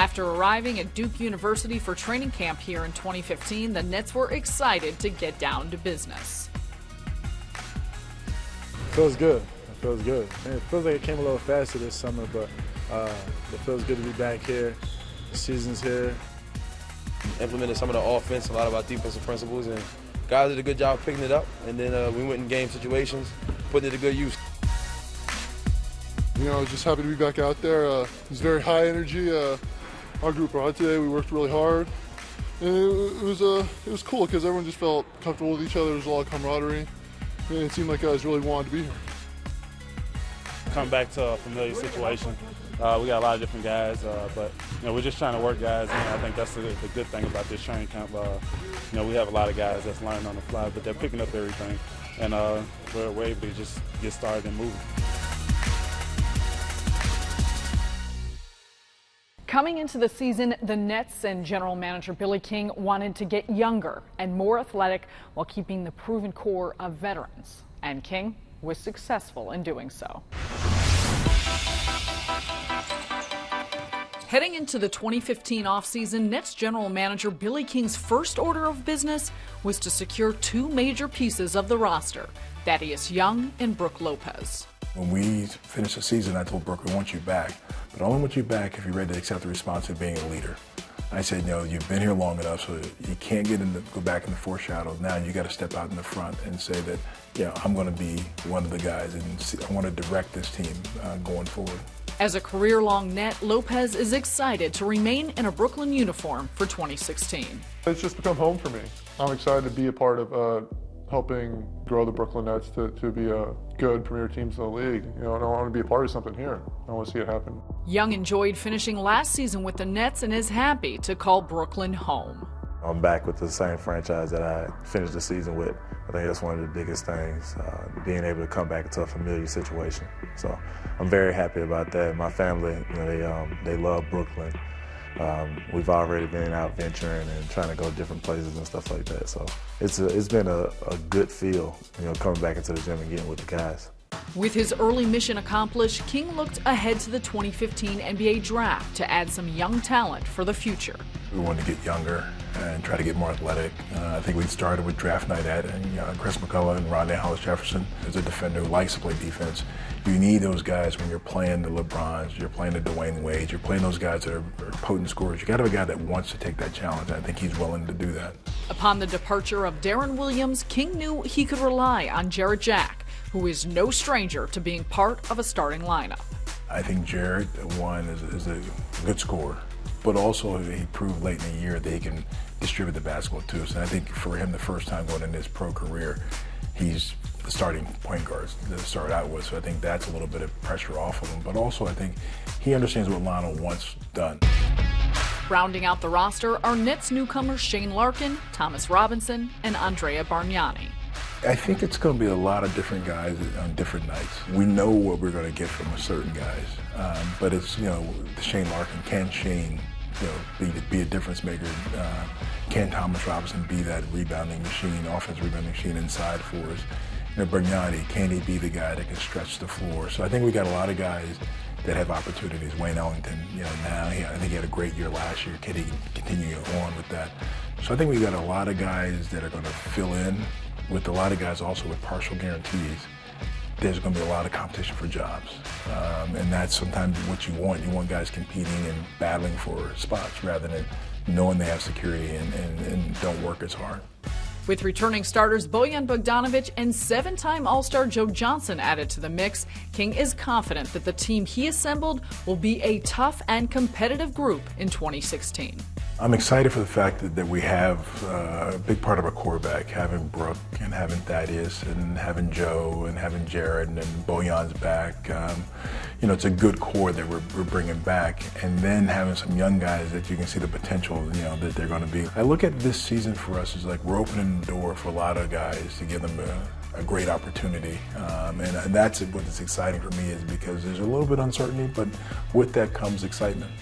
After arriving at Duke University for training camp here in 2015, the Nets were excited to get down to business. Feels good. It feels good. It feels like it came a little faster this summer, but it feels good to be back here. The season's here. Implemented some of the offense, a lot of our defensive principles, and guys did a good job picking it up. And then we went in game situations, putting it to good use. You know, just happy to be back out there. It was very high energy. Our group brought today. We worked really hard, and it was cool because everyone just felt comfortable with each other. There was a lot of camaraderie, and it seemed like guys really wanted to be here. Come back to a familiar situation. We got a lot of different guys, but you know, we're just trying to work guys in. I think that's the good thing about this training camp. You know, we have a lot of guys that's learning on the fly, but they're picking up everything, and we're able to just get started and moving. Coming into the season, the Nets and general manager Billy King wanted to get younger and more athletic while keeping the proven core of veterans. And King was successful in doing so. Heading into the 2015 offseason, Nets general manager Billy King's first order of business was to secure two major pieces of the roster, Thaddeus Young and Brook Lopez. When we finished the season, I told Brook, we want you back, but I only want you back if you're ready to accept the responsibility of being a leader. I said, you know, you've been here long enough, so you can't go back in the foreshadow. Now you got to step out in the front and say that, yeah, I'm going to be one of the guys, and I want to direct this team going forward. As a career-long Net, Lopez is excited to remain in a Brooklyn uniform for 2016. It's just become home for me. I'm excited to be a part of helping grow the Brooklyn Nets to be a good premier teams in the league. You know, and I want to be a part of something here. I want to see it happen. Young enjoyed finishing last season with the Nets and is happy to call Brooklyn home. I'm back with the same franchise that I finished the season with. I think that's one of the biggest things, being able to come back into a familiar situation. So I'm very happy about that. My family, you know, they love Brooklyn. We've already been out venturing and trying to go different places and stuff like that. So it's been a good feel, you know, coming back into the gym and getting with the guys. With his early mission accomplished, King looked ahead to the 2015 NBA draft to add some young talent for the future. We wanted to get younger and try to get more athletic. I think we started with draft night at Chris McCullough and Rondae Hollis-Jefferson. As a defender who likes to play defense, you need those guys when you're playing the LeBrons, you're playing the Dwayne Wades, you're playing those guys that are potent scorers. You got to have a guy that wants to take that challenge, and I think he's willing to do that. Upon the departure of Darren Williams, King knew he could rely on Jarrett Jack, who is no stranger to being part of a starting lineup. I think Jarrett, one, is a good scorer, but also he proved late in the year that he can distribute the basketball too. So I think for him, the first time going into his pro career, he's the starting point guard to start out with. So I think that's a little bit of pressure off of him. But also I think he understands what Lionel wants done. Rounding out the roster are Nets newcomers Shane Larkin, Thomas Robinson, and Andrea Bargnani. I think it's going to be a lot of different guys on different nights. We know what we're going to get from certain guys, but it's, you know, Shane Larkin, can Shane, you know, be a difference maker? Can Thomas Robinson be that rebounding machine, offensive rebounding machine inside for us? You know, Bargnani, can he be the guy that can stretch the floor? So I think we got a lot of guys that have opportunities. Wayne Ellington, you know, now I think he had a great year last year. Can he continue on with that? So I think we got a lot of guys that are going to fill in, with a lot of guys also with partial guarantees. There's going to be a lot of competition for jobs. And that's sometimes what you want. You want guys competing and battling for spots rather than knowing they have security and don't work as hard. With returning starters Bojan Bogdanovic and seven-time All-Star Joe Johnson added to the mix, King is confident that the team he assembled will be a tough and competitive group in 2016. I'm excited for the fact that we have a big part of our core back, having Brook and having Thaddeus and having Joe and having Jared and Bojan's back. You know, it's a good core that we're bringing back, and then having some young guys that you can see the potential, you know, that they're going to be. I look at this season for us as like we're opening the door for a lot of guys to give them a great opportunity, and that's what's exciting for me, is because there's a little bit of uncertainty, but with that comes excitement.